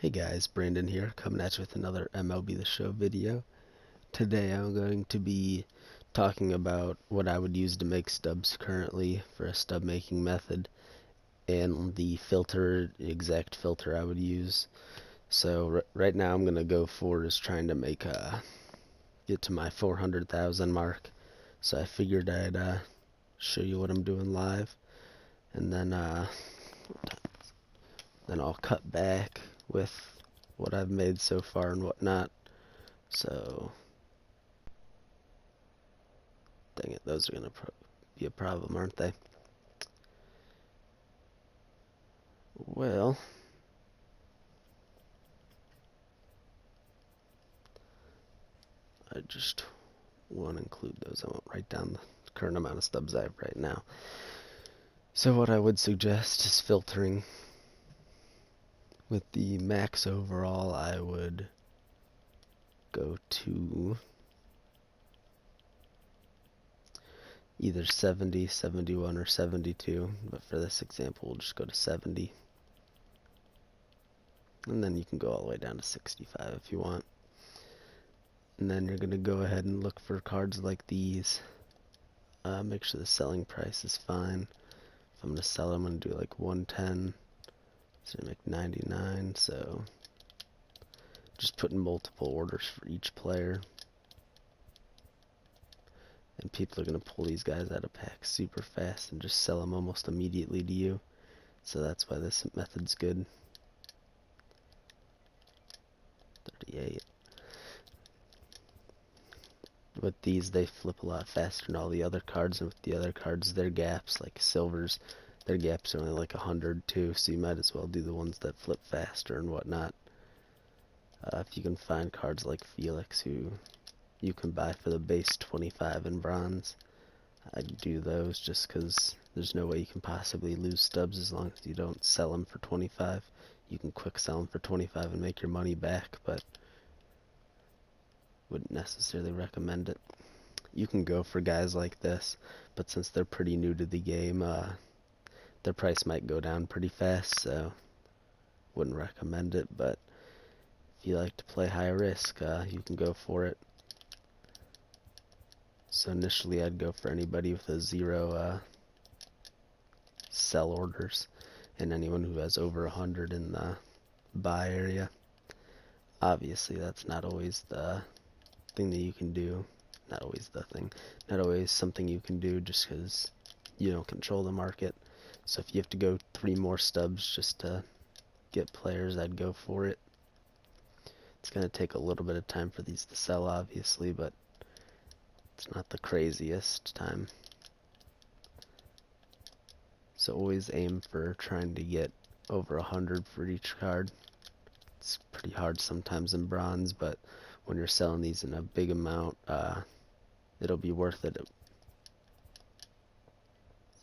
Hey guys, Brandon here, coming at you with another MLB the Show video. Today I'm going to be talking about what I would use to make stubs currently for a stub making method, and the exact filter I would use. So right now I'm going to go for is trying to get to my 400,000 mark. So I figured I'd show you what I'm doing live, and then I'll cut back with what I've made so far and whatnot. So, dang it, those are going to be a problem, aren't they? Well, I just won't include those. I won't write down the current amount of stubs I have right now. So what I would suggest is filtering. With the max overall, I would go to either 70, 71, or 72, but for this example, we'll just go to 70. And then you can go all the way down to 65 if you want. And then you're going to go ahead and look for cards like these. Make sure the selling price is fine. If I'm going to sell, I'm going to do like 110. So make 99. So just put in multiple orders for each player. And people are going to pull these guys out of packs super fast and just sell them almost immediately to you. So that's why this method's good. 38. With these, they flip a lot faster than all the other cards, and with the other cards, their gaps, like silvers, their gaps are only like 100 too, so you might as well do the ones that flip faster and whatnot. If you can find cards like Felix, who you can buy for the base 25 in bronze, I'd do those just because there's no way you can possibly lose stubs as long as you don't sell them for 25. You can quick sell them for 25 and make your money back, but wouldn't necessarily recommend it. You can go for guys like this, but since they're pretty new to the game, their price might go down pretty fast, so wouldn't recommend it. But if you like to play high risk, you can go for it. So initially I'd go for anybody with a 0 sell orders, and anyone who has over 100 in the buy area. Obviously that's not always the thing that you can do. Not always something you can do just because you don't control the market. So if you have to go 3 more stubs just to get players, I'd go for it. It's going to take a little bit of time for these to sell, obviously, but it's not the craziest time. So always aim for trying to get over 100 for each card. It's pretty hard sometimes in bronze, but when you're selling these in a big amount, it'll be worth it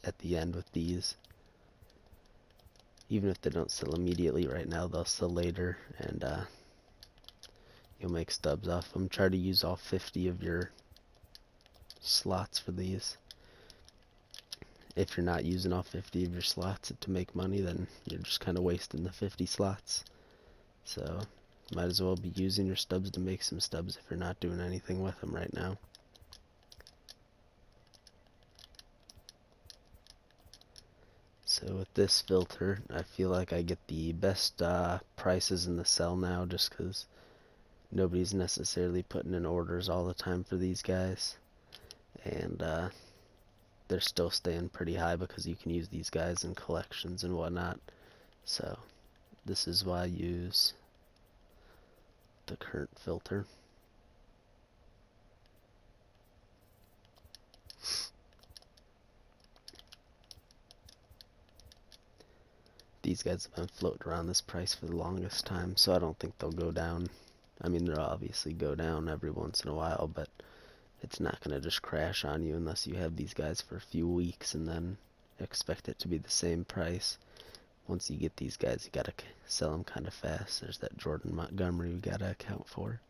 at the end with these. Even if they don't sell immediately right now, they'll sell later, and you'll make stubs off them. Try to use all 50 of your slots for these. If you're not using all 50 of your slots to make money, then you're just kind of wasting the 50 slots. So might as well be using your stubs to make some stubs if you're not doing anything with them right now. So with this filter, I feel like I get the best prices in the sell now, just because nobody's necessarily putting in orders all the time for these guys. And they're still staying pretty high because you can use these guys in collections and whatnot. So this is why I use the current filter. These guys have been floating around this price for the longest time, so I don't think they'll go down. I mean, they'll obviously go down every once in a while, but it's not going to just crash on you unless you have these guys for a few weeks and then expect it to be the same price. Once you get these guys, you gotta sell them kind of fast. There's that Jordan Montgomery we gotta account for.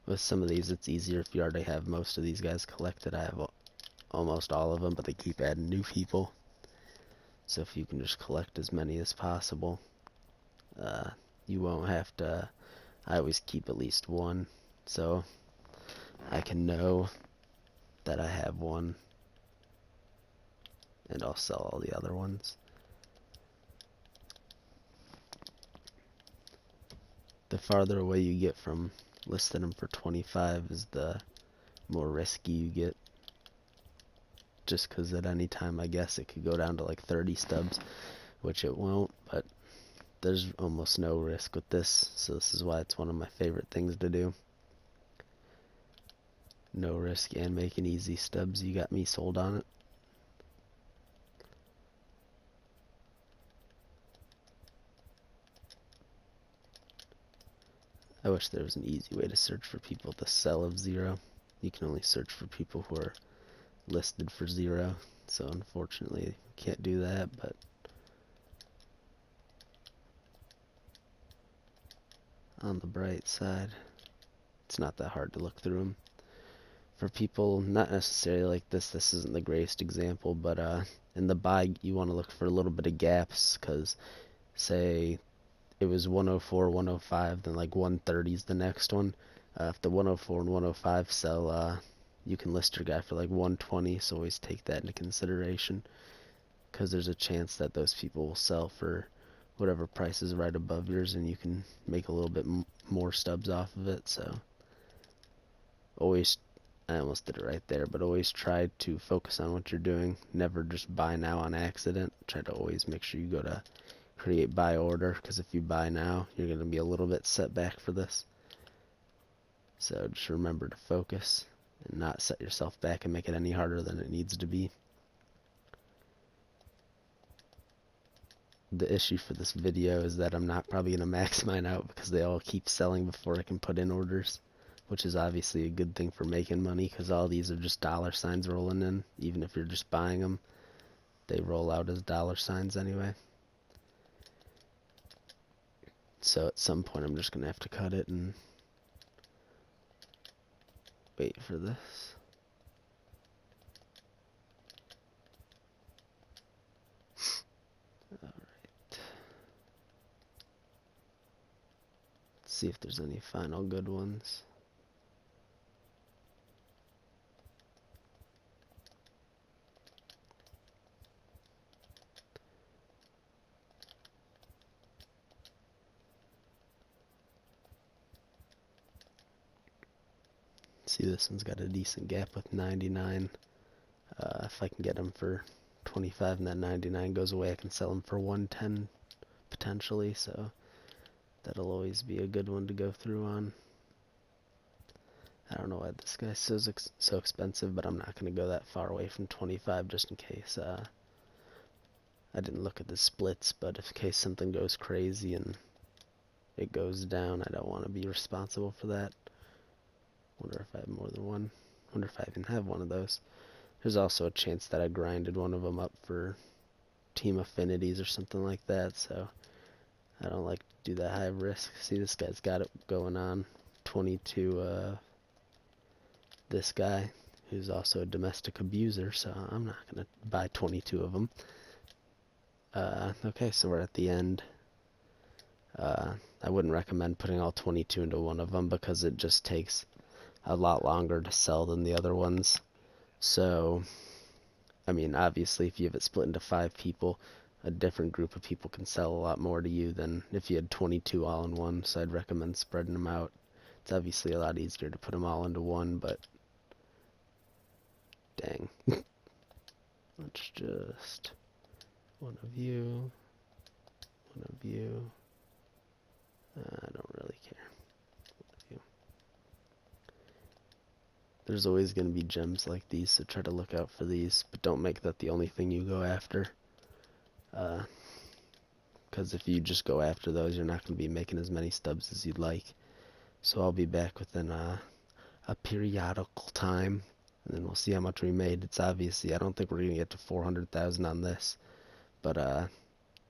With some of these, it's easier if you already have most of these guys collected. I have almost all of them, but they keep adding new people. So if you can just collect as many as possible, you won't have to. I always keep at least one, so I can know that I have one, and I'll sell all the other ones. The farther away you get from listing them for 25 is the more risky you get. Just because at any time, I guess, it could go down to like 30 stubs, which it won't, but there's almost no risk with this, so this is why it's one of my favorite things to do. No risk and making easy stubs. You got me sold on it. I wish there was an easy way to search for people with a sell of 0. You can only search for people who are listed for 0, so unfortunately you can't do that, but on the bright side, it's not that hard to look through them. For people not necessarily like this isn't the greatest example, but in the buy you want to look for a little bit of gaps, because say it was 104, 105, then like 130 is the next one. If the 104 and 105 sell, you can list your guy for like 120, so always take that into consideration, because there's a chance that those people will sell for whatever price is right above yours, and you can make a little bit more stubs off of it. So always, I almost did it right there, but always try to focus on what you're doing. Never just buy now on accident. Try to always make sure you go to create buy order, because if you buy now, you're going to be a little bit set back for this. So just remember to focus and not set yourself back and make it any harder than it needs to be. The issue for this video is that I'm not probably going to max mine out, because they all keep selling before I can put in orders, which is obviously a good thing for making money, because all these are just dollar signs rolling in. Even if you're just buying them, they roll out as dollar signs anyway. So at some point I'm just going to have to cut it and wait for this. Alright. Let's see if there's any final good ones. See, this one's got a decent gap with 99. If I can get them for 25 and that 99 goes away, I can sell them for 110 potentially, so that'll always be a good one to go through on. I don't know why this guy's so expensive, but I'm not going to go that far away from 25 just in case. I didn't look at the splits, but in case something goes crazy and it goes down, I don't want to be responsible for that. Wonder if I have more than one. Wonder if I even have one of those. There's also a chance that I grinded one of them up for team affinities or something like that, so I don't like to do that high risk. See, this guy's got it going on. 22, this guy, who's also a domestic abuser, so I'm not going to buy 22 of them. Okay, so we're at the end. I wouldn't recommend putting all 22 into one of them, because it just takes a lot longer to sell than the other ones. So, I mean, obviously if you have it split into 5 people, a different group of people can sell a lot more to you than if you had 22 all in one, so I'd recommend spreading them out. It's obviously a lot easier to put them all into one, but dang. Let's just one of you, one of you. I don't really care. There's always going to be gems like these, so try to look out for these, but don't make that the only thing you go after. Because if you just go after those, you're not going to be making as many stubs as you'd like. So I'll be back within a periodical time, and then we'll see how much we made. It's obviously, I don't think we're going to get to 400,000 on this, but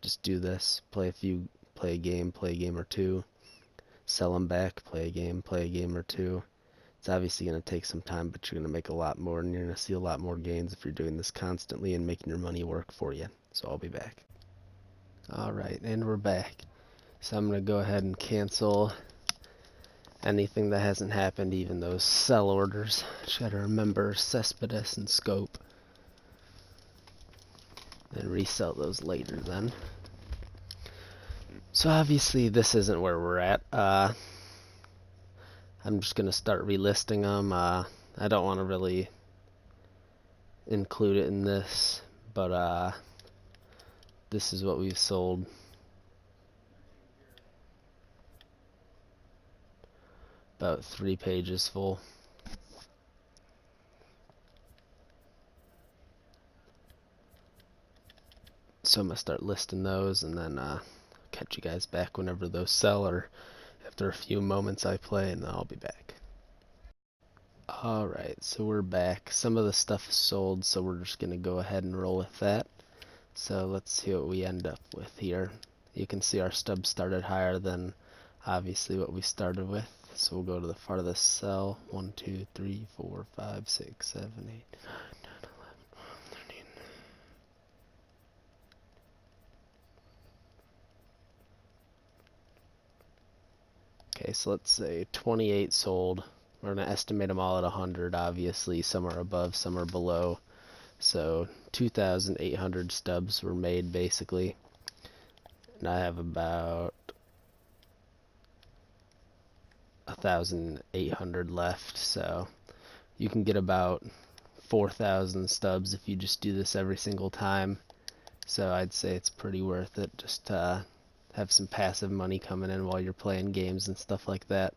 just do this, play a game or two, sell them back, play a game or two. It's obviously going to take some time, but you're going to make a lot more, and you're going to see a lot more gains if you're doing this constantly and making your money work for you. So I'll be back. Alright, and we're back. So I'm going to go ahead and cancel anything that hasn't happened, even those sell orders. Just got to remember Cespedes and Scope. And resell those later then. So obviously this isn't where we're at. I'm just going to start relisting them. I don't want to really include it in this, but this is what we've sold. About 3 pages full. So I'm going to start listing those, and then catch you guys back whenever those sell, or after a few moments I play, and then I'll be back. Alright, so we're back. Some of the stuff is sold, so we're just going to go ahead and roll with that. So let's see what we end up with here. You can see our stub started higher than obviously what we started with. So we'll go to the farthest cell. 1, 2, 3, 4, 5, 6, 7, 8, 9, 10, 11, 13. Okay, so let's say 28 sold. We're going to estimate them all at 100, obviously. Some are above, some are below. So 2,800 stubs were made, basically. And I have about 1,800 left. So you can get about 4,000 stubs if you just do this every single time. So I'd say it's pretty worth it just to have some passive money coming in while you're playing games and stuff like that.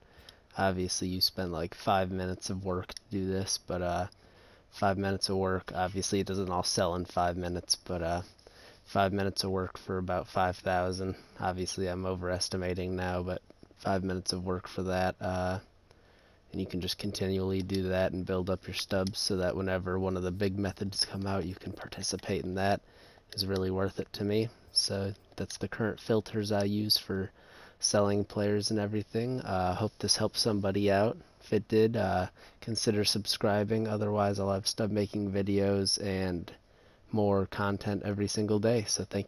Obviously you spend like 5 minutes of work to do this, but 5 minutes of work, obviously it doesn't all sell in 5 minutes, but 5 minutes of work for about 5,000. Obviously I'm overestimating now, but 5 minutes of work for that, and you can just continually do that and build up your stubs so that whenever one of the big methods come out, you can participate in that. Is really worth it to me. So that's the current filters I use for selling players and everything. Hope this helps somebody out. If it did, consider subscribing. Otherwise I'll have stub making videos and more content every single day. So thank you.